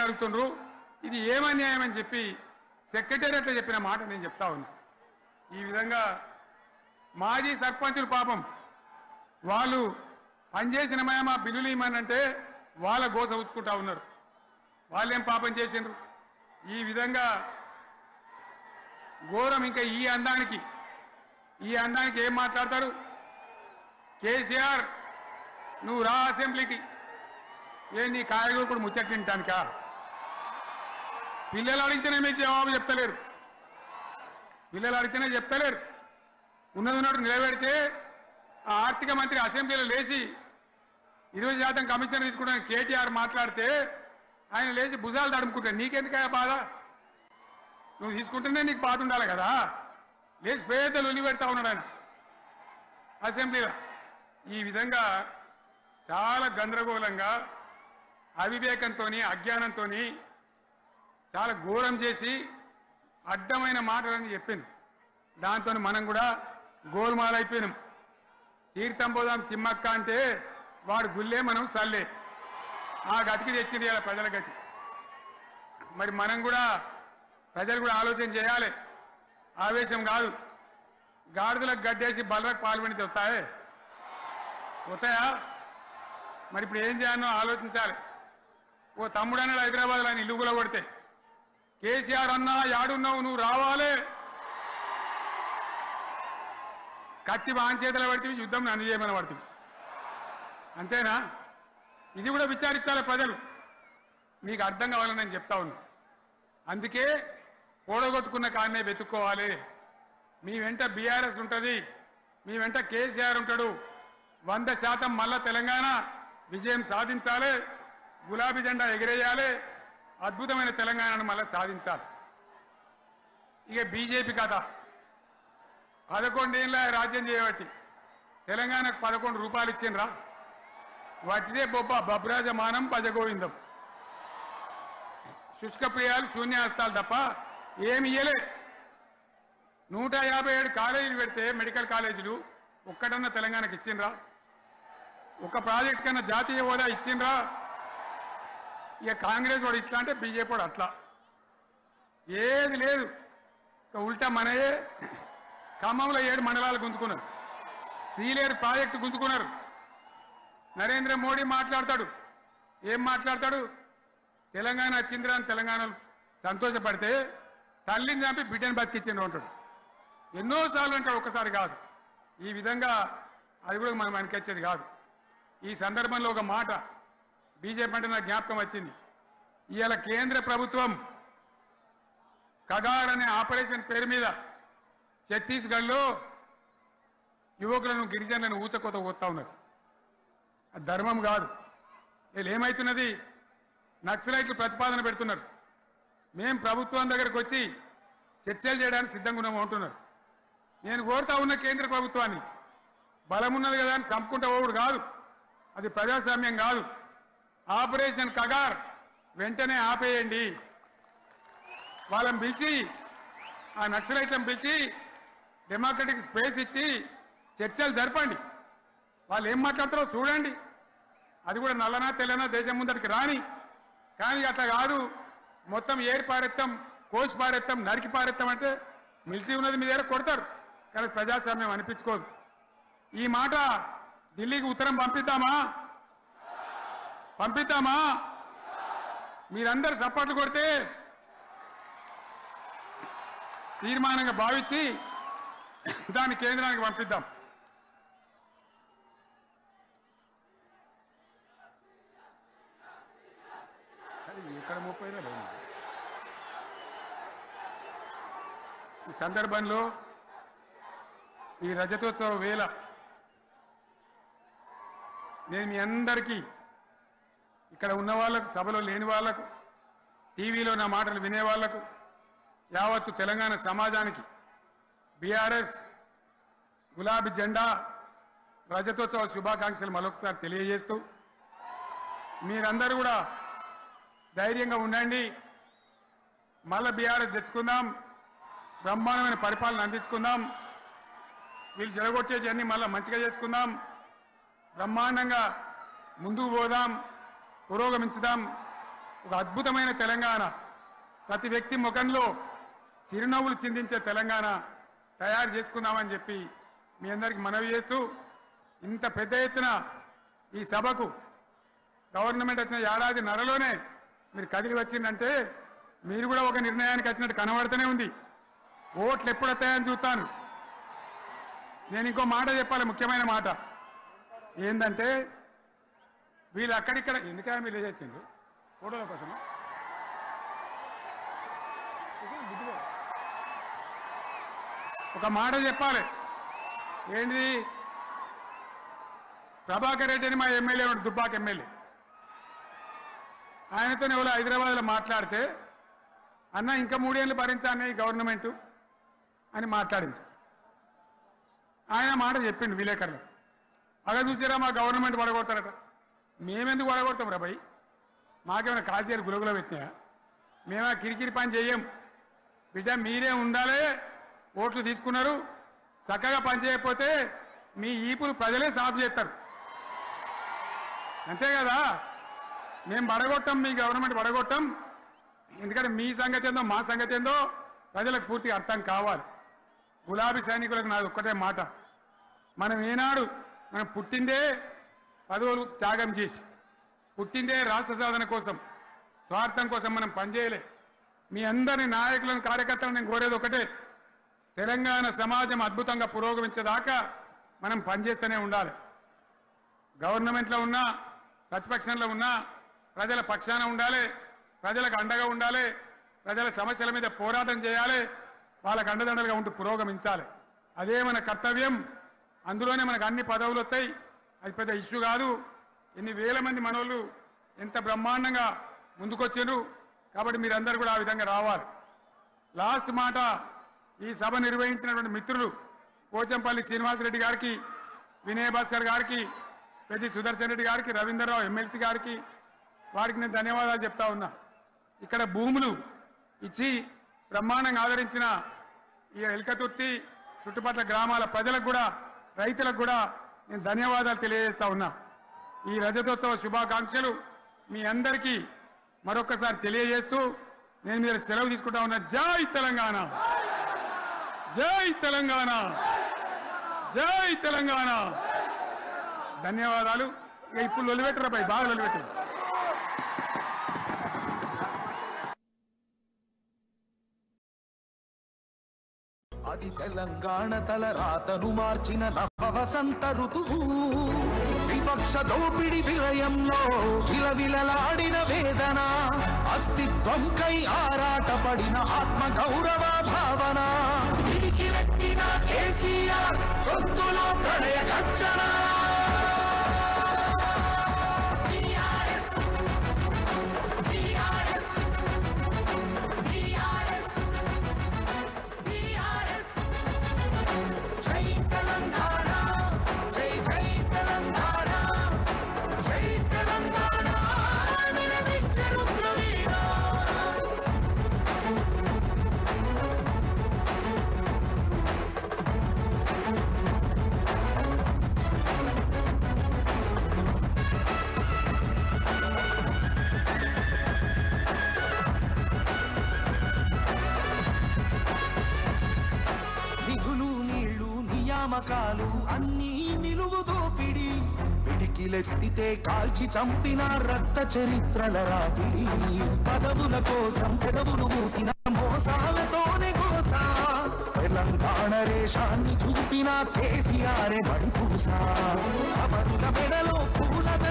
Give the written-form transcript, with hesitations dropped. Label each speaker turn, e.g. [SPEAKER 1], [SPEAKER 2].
[SPEAKER 1] అడుగుతుండ్రు ఇది ఏమన్యాయం అని చెప్పి సెక్రటేరియట్లో చెప్పిన మాట నేను చెప్తా ఉన్నా ఈ విధంగా మాజీ సర్పంచులు పాపం వాళ్ళు పనిచేసిన మా బిల్లులు ఇవ్వమనంటే వాళ్ళ గోస ఉచ్చుకుంటా ఉన్నారు వాళ్ళేం పాపం చేసిండ్రు ఈ విధంగా ఘోరం ఇంకా ఈ అందానికి ఏం మాట్లాడతారు కేసీఆర్ నువ్వు రా అసెంబ్లీకి నీ కాయగూరు ముచ్చట తింటానికా పిల్లలు అడిగితేనే మీకు జవాబు చెప్తలేరు ఉన్నట్టు నిలబెడితే ఆ ఆర్థిక మంత్రి అసెంబ్లీలో లేచి 20% కమిషన్ తీసుకుంటాను కేటీఆర్ మాట్లాడితే ఆయన లేచి భుజాలు తడుముకుంటాడు నీకెందుకయ్యా బాధ నువ్వు తీసుకుంటేనే నీకు బాధ ఉండాలి కదా లేచి పేదలు ఉల్లి పెడతా ఉన్నాడు ఆయన అసెంబ్లీలో ఈ విధంగా చాలా గందరగోళంగా అవివేకంతో అజ్ఞానంతో చాలా ఘోరం చేసి అడ్డమైన మాటలని చెప్పింది దాంతో మనం కూడా గోల్మాలైపోయినాం తీర్థం పోదాం తిమ్మక్క అంటే వాడు గుల్లే మనం సల్లే ఆ గతికి తెచ్చింది ఇలా ప్రజల గతి మరి మనం కూడా ప్రజలు కూడా ఆలోచన చేయాలి ఆవేశం కాదు గాడిదలకు గడ్డేసి బలరకు పాల్పడితే వస్తాయా మరి ఇప్పుడు ఏం చేయాలో ఆలోచించాలి ఓ తమ్ముడు అన్నాడు హైదరాబాద్లో ఆయన ఇల్లు కూడా కొడితే కేసీఆర్ అన్నా యాడున్నావు నువ్వు రావాలి కత్తి వాంచేతలు పడితే యుద్ధం నన్ను చేయమని పడుతుంది అంతేనా ఇది కూడా విచారిస్తారు ప్రజలు మీకు అర్థం కావాలని నేను చెప్తా ఉన్నా అందుకే ఓడగొట్టుకున్న కాన్నే వెతుక్కోవాలి మీ వెంట బీఆర్ఎస్ ఉంటుంది మీ వెంట కేసీఆర్ ఉంటాడు 100% మళ్ళా తెలంగాణ విజయం సాధించాలి గులాబీ జెండా ఎగిరేయాలి అద్భుతమైన తెలంగాణను మళ్ళీ సాధించాలి ఇక బీజేపీ కథ 11 ఏళ్ళ రాజ్యం చేయబట్టి తెలంగాణకు 11 రూపాయలు ఇచ్చిండ్రా వాటిదే బబ్రాజమానం భజగోవిందం శుష్క ప్రియాలు శూన్యాస్తాలు తప్ప ఏమి ఇయ్యలే 157 కాలేజీలు పెడితే మెడికల్ కాలేజీలు ఒక్కటన్నా తెలంగాణకు ఇచ్చిండ్రా ఒక ప్రాజెక్ట్ కన్నా జాతీయ హోదా ఇచ్చిండ్రా ఇక కాంగ్రెస్ వాడు ఇట్లా అంటే బీజేపీ వాడు అట్లా ఏది లేదు ఇక ఉల్టా మనయే ఖమ్మంలో 7 మండలాలు గుంజుకున్నారు సీలేరు ప్రాజెక్టు గుంజుకున్నారు నరేంద్ర మోడీ మాట్లాడతాడు ఏం మాట్లాడతాడు తెలంగాణ వచ్చిందిరా అని తెలంగాణలో సంతోషపడితే తల్లిని చంపి బిడ్డను బతికిచ్చిండ్రు అంటాడు ఎన్నోసార్లు అంటాడు ఒక్కసారి కాదు ఈ విధంగా అది కూడా మనం వెనకొచ్చేది కాదు ఈ సందర్భంలో ఒక మాట బీజేపీ అంటే నాకు జ్ఞాపకం వచ్చింది ఇవాళ కేంద్ర ప్రభుత్వం కగార్ అనే ఆపరేషన్ పేరు మీద ఛత్తీస్గఢ్లో యువకులను గిరిజనులను ఊచకోత పోతా ఉన్నారు అది ధర్మం కాదు వీళ్ళు ఏమవుతున్నది నక్సలైట్లు ప్రతిపాదన పెడుతున్నారు మేం ప్రభుత్వం దగ్గరకు వచ్చి చర్చలు చేయడానికి సిద్ధంగా ఉన్నాము అంటున్నారు నేను కోరుతా ఉన్న కేంద్ర ప్రభుత్వాన్ని బలమున్నది కదా అని చంపుకుంటా పోవుడు కాదు అది ప్రజాస్వామ్యం కాదు ఆపరేషన్ కగార్ వెంటనే ఆపేయండి వాళ్ళని పిలిచి ఆ నక్సలైట్లను పిలిచి డెమోక్రటిక్ స్పేస్ ఇచ్చి చర్చలు జరపండి వాళ్ళు ఏం మాట్లాడతారో చూడండి అది కూడా నల్లనా తెల్లనా దేశం ముందరికి రాని కానీ అట్లా కాదు మొత్తం ఏరి పారెత్తాం కోసి పారెత్తాం నరికి పారెత్తాం అంటే మిలిటరీ ఉన్నది మీ దగ్గర కొడతారు కానీ ప్రజాస్వామ్యం అనిపించుకోదు ఈ మాట ఢిల్లీకి ఉత్తరం పంపిద్దామా మీరందరూ సపోర్ట్లు కొడితే తీర్మానంగా భావించి దాన్ని కేంద్రానికి పంపిద్దాం ఎక్కడ 30 లేదు ఈ సందర్భంలో ఈ రజతోత్సవ వేళ నేను మీ అందరికీ ఇక్కడ ఉన్న వాళ్ళకు సభలో లేని వాళ్ళకు టీవీలో నా మాటలు వినే వాళ్లకు యావత్తు తెలంగాణ సమాజానికి బీఆర్ఎస్ గులాబీ జెండా రజతోత్సవ శుభాకాంక్షలు మరొకసారి తెలియజేస్తూ మీరందరూ కూడా ధైర్యంగా ఉండండి మళ్ళీ బీఆర్ఎస్ తెచ్చుకుందాం బ్రహ్మాండమైన పరిపాలన అందించుకుందాం వీళ్ళు జరగొచ్చేవన్నీ మళ్ళీ మంచిగా చేసుకుందాం బ్రహ్మాండంగా ముందుకు పోదాం పురోగమించుదాం ఒక అద్భుతమైన తెలంగాణ, ప్రతి వ్యక్తి ముఖంలో చిరునవ్వులు చిందించే తెలంగాణ తయారు చేసుకుందామని చెప్పి మీ అందరికీ మనవి చేస్తూ, ఇంత పెద్ద ఎత్తున ఈ సభకు గవర్నమెంట్ వచ్చిన ఏడాది నరలోనే మీరు కదిలి వచ్చిందంటే మీరు కూడా ఒక నిర్ణయానికి వచ్చినట్టు కనబడుతూనే ఉంది. ఓట్లు ఎప్పుడు వస్తాయని చూస్తాను. నేను ఇంకో మాట చెప్పాలి, ముఖ్యమైన మాట ఏంటంటే, వీళ్ళు అక్కడిక్కడ ఎందుకైనా మీరు లేచొచ్చిండ్రు ఫోటోల కోసం. ఒక మాట చెప్పాలి, ఏంటి, ప్రభాకర్ రెడ్డి అని మా ఎమ్మెల్యే దుబ్బాక ఎమ్మెల్యే, ఆయనతో ఎవరో హైదరాబాద్లో మాట్లాడితే అన్న ఇంకా 3 ఏళ్ళు భరించాలన్న ఈ గవర్నమెంటు అని మాట్లాడింది. ఆయన మాట చెప్పిండు విలేకరులు. అలా చూసారా మా గవర్నమెంట్ పడగొడతారట. మేమెందుకు పడగొడతాం రా భయ్, మాకేమైనా కాల్చేరు గులగుల పెట్టినా? మేమా కిరికిరి పని చెయ్యం బిడ్డ, మీరే ఉండాలి. ఓట్లు తీసుకున్నారు, చక్కగా పని చేయకపోతే మీ ఈపులు ప్రజలే సాఫ్ చేస్తారు, అంతే కదా. మేము పడగొట్టాం, మీ గవర్నమెంట్ పడగొట్టాం. ఎందుకంటే మీ సంగతి ఏందో మా సంగతి ఏందో ప్రజలకు పూర్తిగా అర్థం కావాలి. గులాబీ సైనికులకు నాది ఒక్కటే మాట, మనం ఏనాడు మనం పుట్టిందే పదవులు త్యాగం చేసి, పుట్టిందే రాష్ట్ర సాధన కోసం, స్వార్థం కోసం మనం పనిచేయలే. మీ అందరి నాయకులను కార్యకర్తలను నేను కోరేది ఒకటే, తెలంగాణ సమాజం అద్భుతంగా పురోగమించేదాకా మనం పనిచేస్తూనే ఉండాలి. గవర్నమెంట్లో ఉన్నా ప్రతిపక్షంలో ఉన్నా ప్రజల పక్షాన ఉండాలి, ప్రజలకు అండగా ఉండాలి, ప్రజల సమస్యల మీద పోరాటం చేయాలి, వాళ్ళకు అండదండలుగా ఉంటూ పురోగమించాలి. అదే మన కర్తవ్యం. అందులోనే మనకు అన్ని పదవులు వస్తాయి, అది పెద్ద ఇష్యూ కాదు. ఎన్ని వేల మంది మనోళ్ళు ఎంత బ్రహ్మాండంగా ముందుకొచ్చారు. కాబట్టి మీరందరూ కూడా ఆ విధంగా రావాలి. లాస్ట్ మాట, ఈ సభ నిర్వహించినటువంటి మిత్రులు పోచంపల్లి శ్రీనివాసరెడ్డి గారికి, వినయ్ భాస్కర్ గారికి, పెద్ది సుదర్శన్ రెడ్డి గారికి, రవీంద్రరావు ఎమ్మెల్సీ గారికి, వారికి నేను ధన్యవాదాలు చెప్తా ఉన్నా. ఇక్కడ భూములు ఇచ్చి బ్రహ్మాండంగా ఆదరించిన ఈ ఎల్కతుర్తి చుట్టుపక్కల గ్రామాల ప్రజలకు కూడా, రైతులకు కూడా నేను ధన్యవాదాలు తెలియజేస్తా ఉన్నా. ఈ రజతోత్సవ శుభాకాంక్షలు మీ అందరికీ మరొకసారి తెలియజేస్తూ నేను మీరు సెలవు తీసుకుంటా ఉన్నా. జై తెలంగాణ, జై తెలంగాణ, జై తెలంగాణ. ధన్యవాదాలు. ఇక ఇప్పుడు లొలిపెట్టరా పై, బాగా లొలిపెట్టారు.
[SPEAKER 2] అది తెలంగాణ తల రాతను మార్చిన నవ వసంత ఋతువు. విపక్ష దోపిడి విలయంలో విలవిలలాడిన వేదన, అస్తిత్వంకై ఆరాటపడిన ఆత్మ గౌరవ భావన. పిడికిలెత్తిన కేసీఆర్ గొంతులో ప్రళయ గర్జన. నియామకాలు అన్నీ నిలువు దోపిడి. పిడికిలెత్తితే కాల్చి చంపిన రక్త చరిత్రల రాపిడి. పదవుల కోసం పెదవులు మూసిన మోసాలతోనే కోసా. తెలంగాణ రేషాన్ని చూపిన కేసీఆర్ బంపూసా. అమరుల మెడలో పూలద